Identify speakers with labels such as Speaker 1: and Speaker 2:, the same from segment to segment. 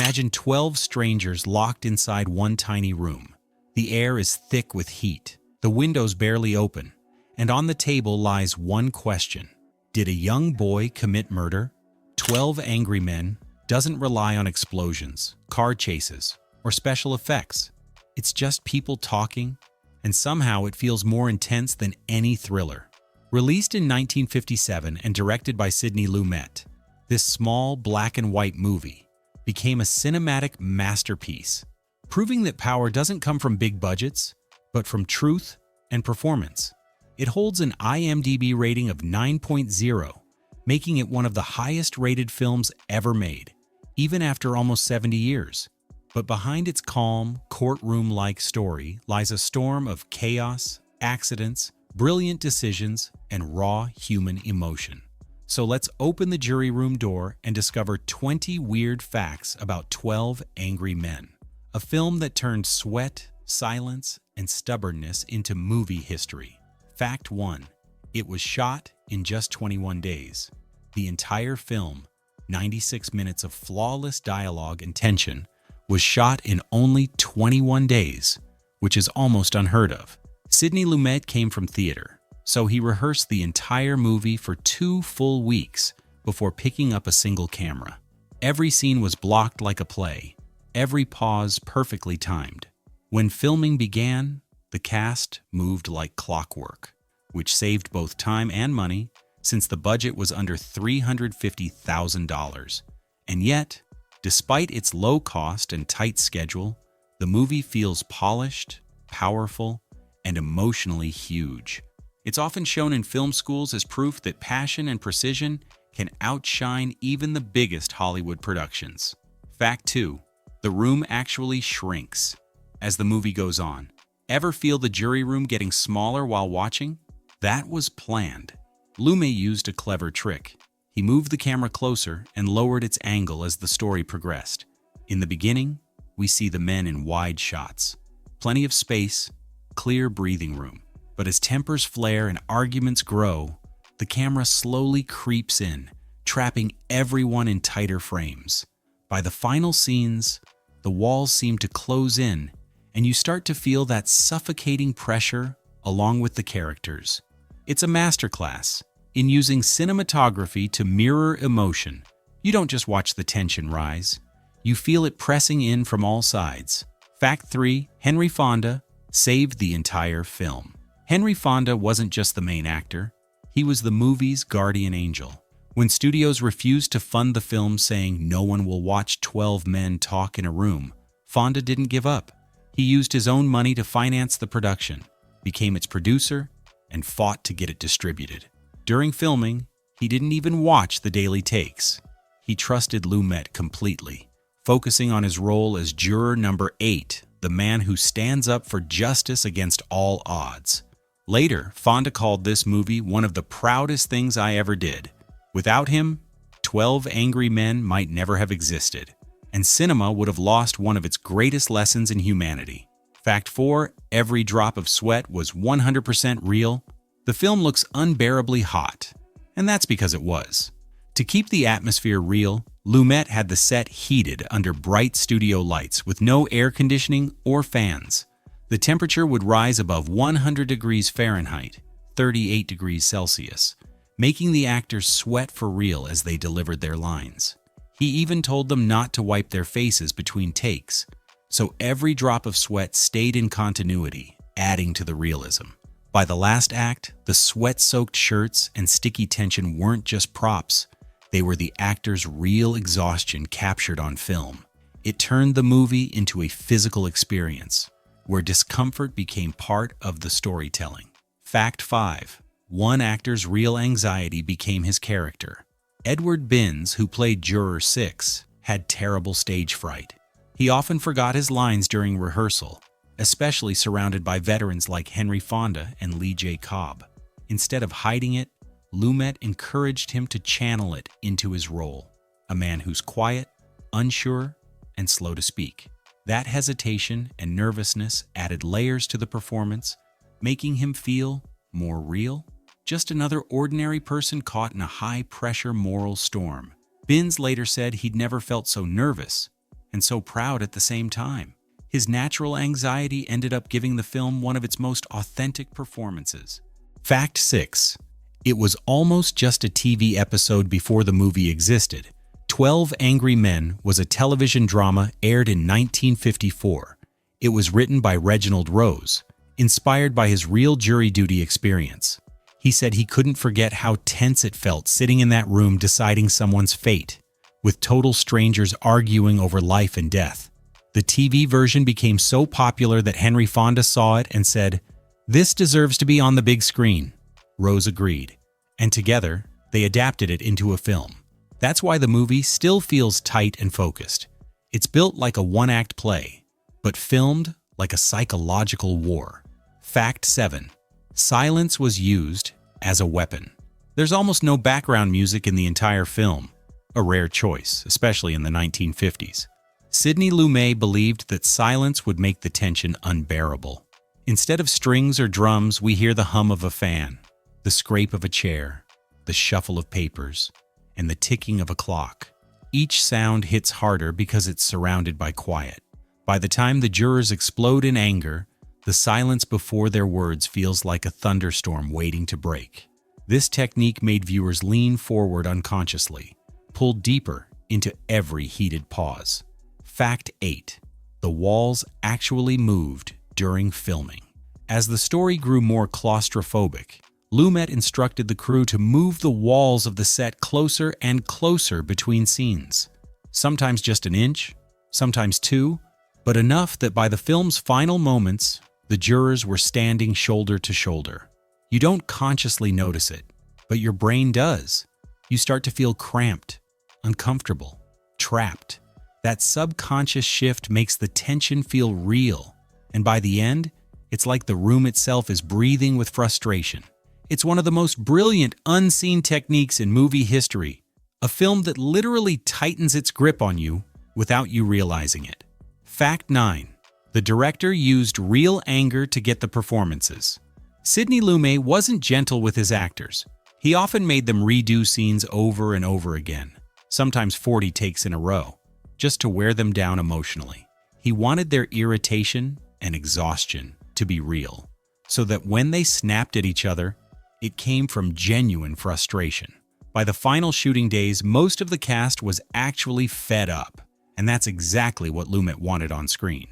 Speaker 1: Imagine 12 strangers locked inside one tiny room. The air is thick with heat, the windows barely open, and on the table lies one question. Did a young boy commit murder? 12 Angry Men doesn't rely on explosions, car chases, or special effects. It's just people talking, and somehow it feels more intense than any thriller. Released in 1957 and directed by Sidney Lumet, this small black and white movie became a cinematic masterpiece, proving that power doesn't come from big budgets, but from truth and performance. It holds an IMDb rating of 9.0, making it one of the highest-rated films ever made, even after almost 70 years. But behind its calm, courtroom-like story lies a storm of chaos, accidents, brilliant decisions, and raw human emotion. So let's open the jury room door and discover 20 weird facts about 12 Angry Men, a film that turned sweat, silence, and stubbornness into movie history. Fact 1. It was shot in just 21 days. The entire film, 96 minutes of flawless dialogue and tension, was shot in only 21 days, which is almost unheard of. Sidney Lumet came from theater, so he rehearsed the entire movie for 2 full weeks before picking up a single camera. Every scene was blocked like a play, every pause perfectly timed. When filming began, the cast moved like clockwork, which saved both time and money since the budget was under $350,000. And yet, despite its low cost and tight schedule, the movie feels polished, powerful, and emotionally huge. It's often shown in film schools as proof that passion and precision can outshine even the biggest Hollywood productions. Fact 2. The room actually shrinks as the movie goes on. Ever feel the jury room getting smaller while watching? That was planned. Lumet used a clever trick. He moved the camera closer and lowered its angle as the story progressed. In the beginning, we see the men in wide shots. Plenty of space, clear breathing room. But as tempers flare and arguments grow, the camera slowly creeps in, trapping everyone in tighter frames. By the final scenes, the walls seem to close in, and you start to feel that suffocating pressure along with the characters. It's a masterclass in using cinematography to mirror emotion. You don't just watch the tension rise, you feel it pressing in from all sides. Fact 3. Henry Fonda saved the entire film. Henry Fonda wasn't just the main actor, he was the movie's guardian angel. When studios refused to fund the film saying no one will watch 12 men talk in a room, Fonda didn't give up. He used his own money to finance the production, became its producer, and fought to get it distributed. During filming, he didn't even watch the daily takes. He trusted Lumet completely, focusing on his role as juror number 8, the man who stands up for justice against all odds. Later, Fonda called this movie one of the proudest things I ever did. Without him, 12 Angry Men might never have existed, and cinema would have lost one of its greatest lessons in humanity. Fact 4. Every drop of sweat was 100% real. The film looks unbearably hot, and that's because it was. To keep the atmosphere real, Lumet had the set heated under bright studio lights with no air conditioning or fans. The temperature would rise above 100 degrees Fahrenheit, 38 degrees Celsius, making the actors sweat for real as they delivered their lines. He even told them not to wipe their faces between takes, so every drop of sweat stayed in continuity, adding to the realism. By the last act, the sweat-soaked shirts and sticky tension weren't just props, they were the actors' real exhaustion captured on film. It turned the movie into a physical experience, where discomfort became part of the storytelling. Fact 5. One actor's real anxiety became his character. Edward Binns, who played Juror 6, had terrible stage fright. He often forgot his lines during rehearsal, especially surrounded by veterans like Henry Fonda and Lee J. Cobb. Instead of hiding it, Lumet encouraged him to channel it into his role, a man who's quiet, unsure, and slow to speak. That hesitation and nervousness added layers to the performance, making him feel more real. Just another ordinary person caught in a high-pressure moral storm. Binns later said he'd never felt so nervous, and so proud at the same time. His natural anxiety ended up giving the film one of its most authentic performances. Fact 6. It was almost just a TV episode before the movie existed. 12 Angry Men was a television drama aired in 1954. It was written by Reginald Rose, inspired by his real jury duty experience. He said he couldn't forget how tense it felt sitting in that room deciding someone's fate, with total strangers arguing over life and death. The TV version became so popular that Henry Fonda saw it and said, "This deserves to be on the big screen." Rose agreed, and together, they adapted it into a film. That's why the movie still feels tight and focused. It's built like a one-act play, but filmed like a psychological war. Fact 7. Silence was used as a weapon. There's almost no background music in the entire film, a rare choice, especially in the 1950s. Sidney Lumet believed that silence would make the tension unbearable. Instead of strings or drums, we hear the hum of a fan, the scrape of a chair, the shuffle of papers, and the ticking of a clock. Each sound hits harder because it's surrounded by quiet. By the time the jurors explode in anger, the silence before their words feels like a thunderstorm waiting to break. This technique made viewers lean forward unconsciously, pulled deeper into every heated pause. Fact 8. The walls actually moved during filming. As the story grew more claustrophobic, Lumet instructed the crew to move the walls of the set closer and closer between scenes. Sometimes just an inch, sometimes two, but enough that by the film's final moments, the jurors were standing shoulder to shoulder. You don't consciously notice it, but your brain does. You start to feel cramped, uncomfortable, trapped. That subconscious shift makes the tension feel real, and by the end, it's like the room itself is breathing with frustration. It's one of the most brilliant unseen techniques in movie history, a film that literally tightens its grip on you without you realizing it. Fact 9. The director used real anger to get the performances. Sidney Lumet wasn't gentle with his actors. He often made them redo scenes over and over again, sometimes 40 takes in a row, just to wear them down emotionally. He wanted their irritation and exhaustion to be real, so that when they snapped at each other, it came from genuine frustration. By the final shooting days, most of the cast was actually fed up, and that's exactly what Lumet wanted on screen.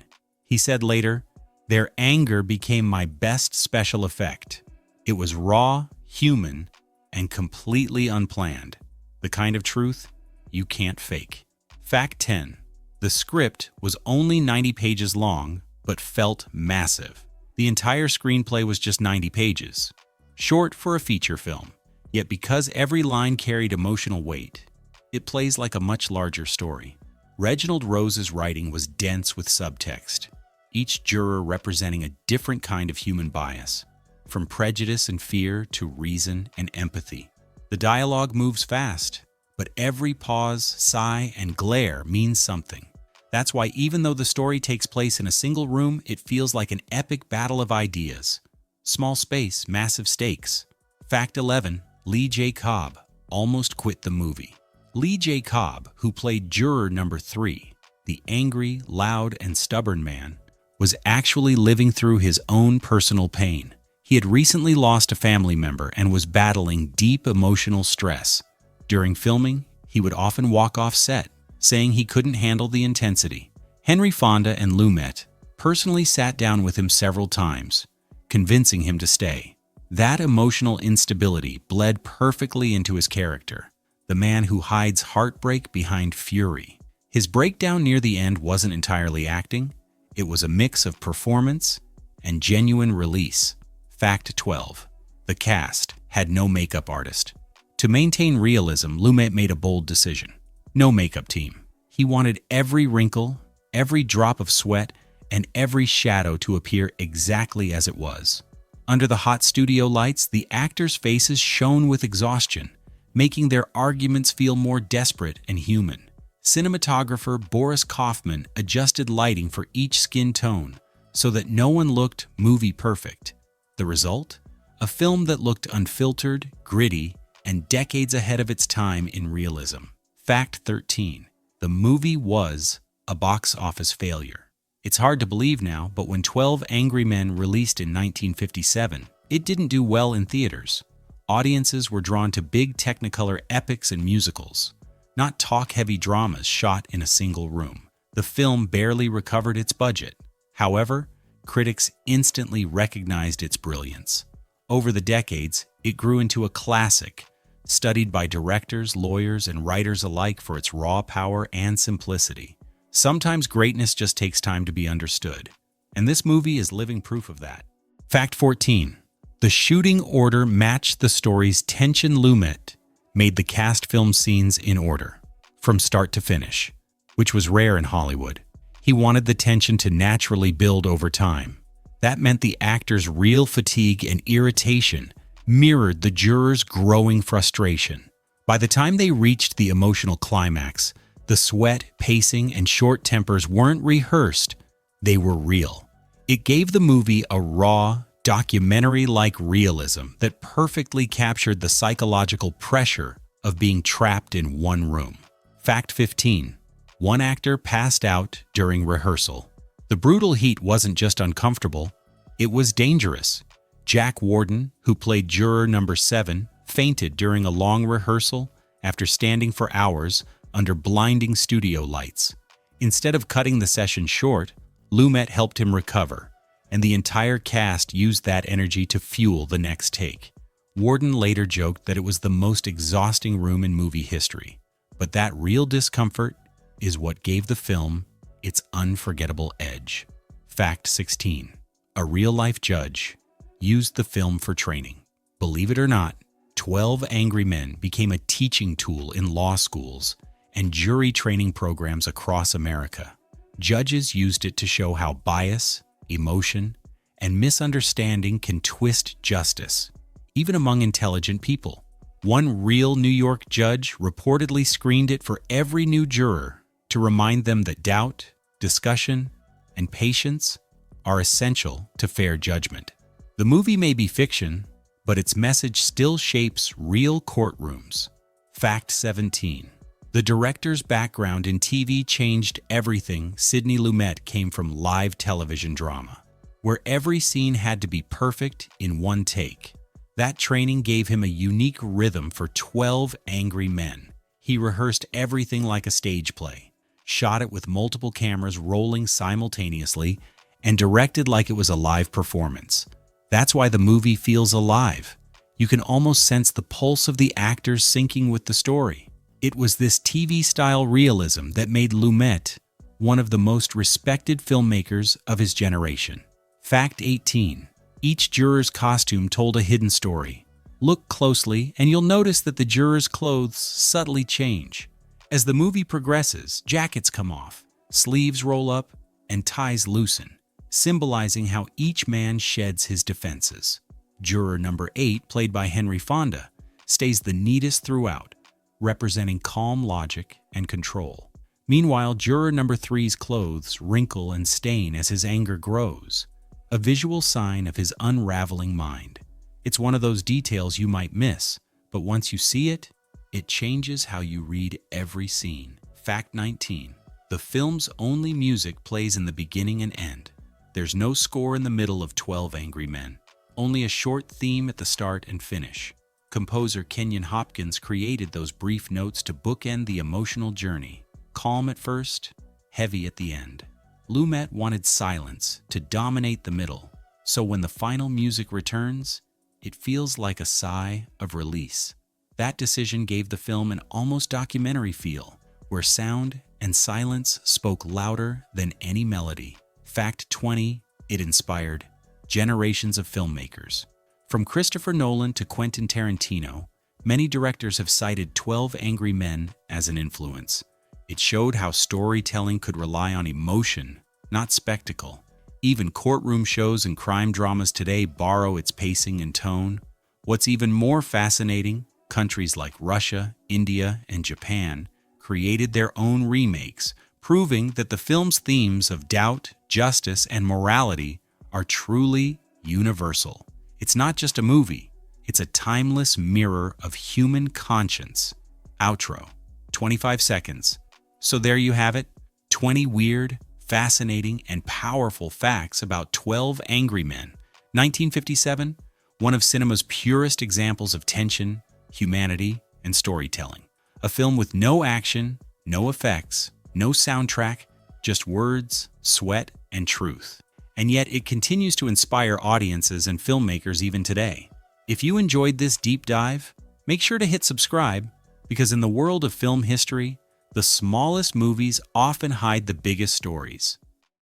Speaker 1: He said later, "Their anger became my best special effect. It was raw, human, and completely unplanned. The kind of truth you can't fake." Fact 10. The script was only 90 pages long, but felt massive. The entire screenplay was just 90 pages. Short for a feature film, yet because every line carried emotional weight, it plays like a much larger story. Reginald Rose's writing was dense with subtext, each juror representing a different kind of human bias, from prejudice and fear to reason and empathy. The dialogue moves fast, but every pause, sigh, and glare means something. That's why even though the story takes place in a single room, it feels like an epic battle of ideas. Small space, massive stakes. Fact 11. Lee J. Cobb almost quit the movie. Lee J. Cobb, who played juror number 3, the angry, loud, and stubborn man, was actually living through his own personal pain. He had recently lost a family member and was battling deep emotional stress. During filming, he would often walk off set, saying he couldn't handle the intensity. Henry Fonda and Lumet personally sat down with him several times, convincing him to stay. That emotional instability bled perfectly into his character, the man who hides heartbreak behind fury. His breakdown near the end wasn't entirely acting, it was a mix of performance and genuine release. Fact 12. The cast had no makeup artist. To maintain realism, Lumet made a bold decision. No makeup team. He wanted every wrinkle, every drop of sweat, and every shadow to appear exactly as it was. Under the hot studio lights, the actors' faces shone with exhaustion, making their arguments feel more desperate and human. Cinematographer Boris Kaufman adjusted lighting for each skin tone so that no one looked movie perfect. The result? A film that looked unfiltered, gritty, and decades ahead of its time in realism. Fact 13. The movie was a box office failure. It's hard to believe now, but when 12 Angry Men released in 1957, it didn't do well in theaters. Audiences were drawn to big Technicolor epics and musicals, not talk-heavy dramas shot in a single room. The film barely recovered its budget. However, critics instantly recognized its brilliance. Over the decades, it grew into a classic, studied by directors, lawyers, and writers alike for its raw power and simplicity. Sometimes greatness just takes time to be understood, and this movie is living proof of that. Fact 14. The shooting order matched the story's tension. Lumet made the cast film scenes in order, from start to finish, which was rare in Hollywood. He wanted the tension to naturally build over time. That meant the actors' real fatigue and irritation mirrored the jurors' growing frustration. By the time they reached the emotional climax, the sweat, pacing, and short tempers weren't rehearsed, they were real. It gave the movie a raw, documentary-like realism that perfectly captured the psychological pressure of being trapped in one room. Fact 15. One actor passed out during rehearsal. The brutal heat wasn't just uncomfortable, it was dangerous. Jack Warden, who played juror number 7, fainted during a long rehearsal after standing for hours under blinding studio lights. Instead of cutting the session short, Lumet helped him recover, and the entire cast used that energy to fuel the next take. Warden later joked that it was the most exhausting room in movie history, but that real discomfort is what gave the film its unforgettable edge. Fact 16. A real-life judge used the film for training. Believe it or not, 12 Angry Men became a teaching tool in law schools and jury training programs across America. Judges used it to show how bias, emotion, and misunderstanding can twist justice, even among intelligent people. One real New York judge reportedly screened it for every new juror to remind them that doubt, discussion, and patience are essential to fair judgment. The movie may be fiction, but its message still shapes real courtrooms. Fact 17. The director's background in TV changed everything. Sidney Lumet came from live television drama, where every scene had to be perfect in one take. That training gave him a unique rhythm for 12 Angry Men. He rehearsed everything like a stage play, shot it with multiple cameras rolling simultaneously, and directed like it was a live performance. That's why the movie feels alive. You can almost sense the pulse of the actors syncing with the story. It was this TV-style realism that made Lumet one of the most respected filmmakers of his generation. Fact 18. Each juror's costume told a hidden story. Look closely and you'll notice that the jurors' clothes subtly change. As the movie progresses, jackets come off, sleeves roll up, and ties loosen, symbolizing how each man sheds his defenses. Juror number 8, played by Henry Fonda, stays the neatest throughout, representing calm logic and control. Meanwhile, juror number 3's clothes wrinkle and stain as his anger grows, a visual sign of his unraveling mind. It's one of those details you might miss, but once you see it, it changes how you read every scene. Fact 19. The film's only music plays in the beginning and end. There's no score in the middle of 12 Angry Men, only a short theme at the start and finish. Composer Kenyon Hopkins created those brief notes to bookend the emotional journey, calm at first, heavy at the end. Lumet wanted silence to dominate the middle, so when the final music returns, it feels like a sigh of release. That decision gave the film an almost documentary feel, where sound and silence spoke louder than any melody. Fact 20. It inspired generations of filmmakers. From Christopher Nolan to Quentin Tarantino, many directors have cited 12 Angry Men as an influence. It showed how storytelling could rely on emotion, not spectacle. Even courtroom shows and crime dramas today borrow its pacing and tone. What's even more fascinating, countries like Russia, India, and Japan created their own remakes, proving that the film's themes of doubt, justice, and morality are truly universal. It's not just a movie, it's a timeless mirror of human conscience. Outro. 25 seconds. So there you have it, 20 weird, fascinating, and powerful facts about 12 Angry Men. 1957, one of cinema's purest examples of tension, humanity, and storytelling. A film with no action, no effects, no soundtrack, just words, sweat, and truth. And yet it continues to inspire audiences and filmmakers even today. If you enjoyed this deep dive, make sure to hit subscribe, because in the world of film history, the smallest movies often hide the biggest stories.